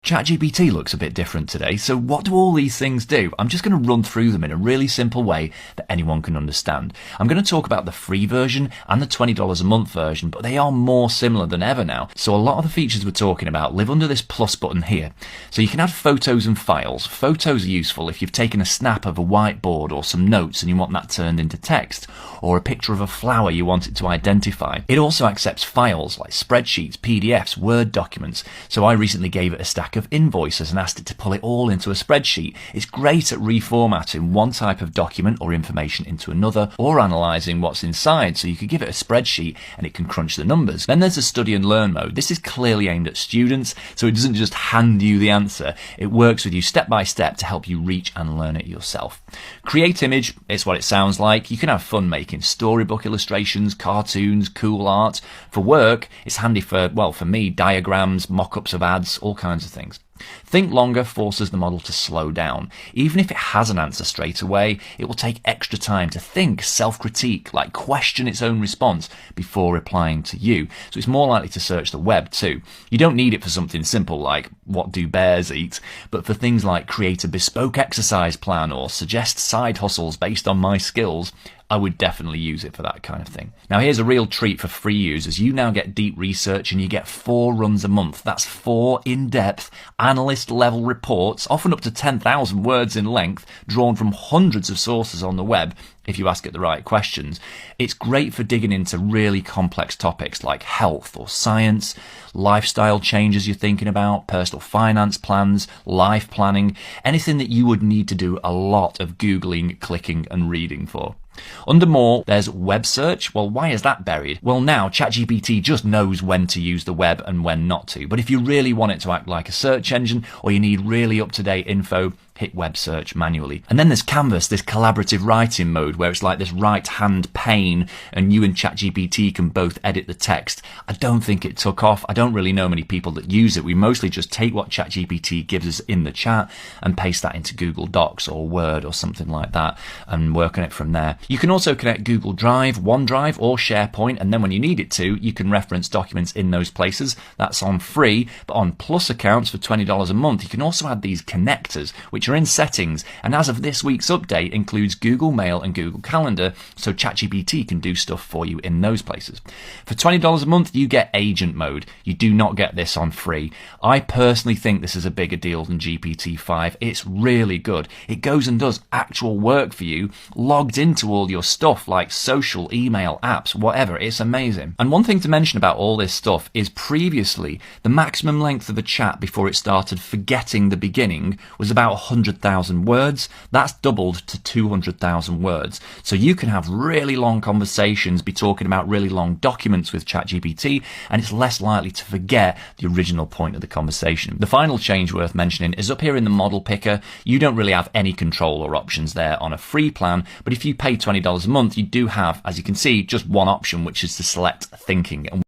ChatGPT looks a bit different today, so what do all these things do? I'm just going to run through them in a really simple way that anyone can understand. I'm going to talk about the free version and the $20 a month version, but they are more similar than ever now. So a lot of the features we're talking about live under this plus button here. So you can add photos and files. Photos are useful if you've taken a snap of a whiteboard or some notes and you want that turned into text, or a picture of a flower you want it to identify. It also accepts files like spreadsheets, PDFs, Word documents. So I recently gave it a stack of invoices and asked it to pull it all into a spreadsheet. It's great at reformatting one type of document or information into another, or analysing what's inside, so you could give it a spreadsheet and it can crunch the numbers. Then there's a study and learn mode. This is clearly aimed at students, so it doesn't just hand you the answer. It works with you step by step to help you reach and learn it yourself. Create image, it's what it sounds like. You can have fun making storybook illustrations, cartoons, cool art. For work, it's handy for, well, for me, diagrams, mock-ups of ads, all kinds of things. Think longer forces the model to slow down. Even if it has an answer straight away, it will take extra time to think, self-critique, like question its own response before replying to you. So it's more likely to search the web too. You don't need it for something simple like what do bears eat, but for things like create a bespoke exercise plan or suggest side hustles based on my skills, I would definitely use it for that kind of thing. Now here's a real treat for free users. You now get deep research and you get 4 runs a month. That's 4 in-depth analyst level reports, often up to 10,000 words in length, drawn from hundreds of sources on the web if you ask it the right questions. It's great for digging into really complex topics like health or science, lifestyle changes you're thinking about, personal finance plans, life planning, anything that you would need to do a lot of Googling, clicking and reading for. Under more, there's web search. Well, why is that buried? Well, now ChatGPT just knows when to use the web and when not to. But if you really want it to act like a search engine, or you need really up-to-date info, hit web search manually. And then there's Canvas, this collaborative writing mode where it's like this right-hand pane and you and ChatGPT can both edit the text. I don't think it took off. I don't really know many people that use it. We mostly just take what ChatGPT gives us in the chat and paste that into Google Docs or Word or something like that and work on it from there. You can also connect Google Drive, OneDrive or SharePoint, and then when you need it to, you can reference documents in those places. That's on free, but on Plus accounts for $20 a month, you can also add these connectors, which are in settings, and as of this week's update includes Google Mail and Google Calendar, so ChatGPT can do stuff for you in those places. For $20 a month, you get agent mode. You do not get this on free. I personally think this is a bigger deal than GPT-5. It's really good. It goes and does actual work for you, logged into all your stuff like social, email, apps, whatever. It's amazing. And one thing to mention about all this stuff is previously the maximum length of a chat before it started forgetting the beginning was about 100,000 words. That's doubled to 200,000 words. So you can have really long conversations, be talking about really long documents with ChatGPT, and it's less likely to forget the original point of the conversation. The final change worth mentioning is up here in the model picker. You don't really have any control or options there on a free plan, but if you pay $20 a month, you do have, as you can see, just one option, which is to select thinking. And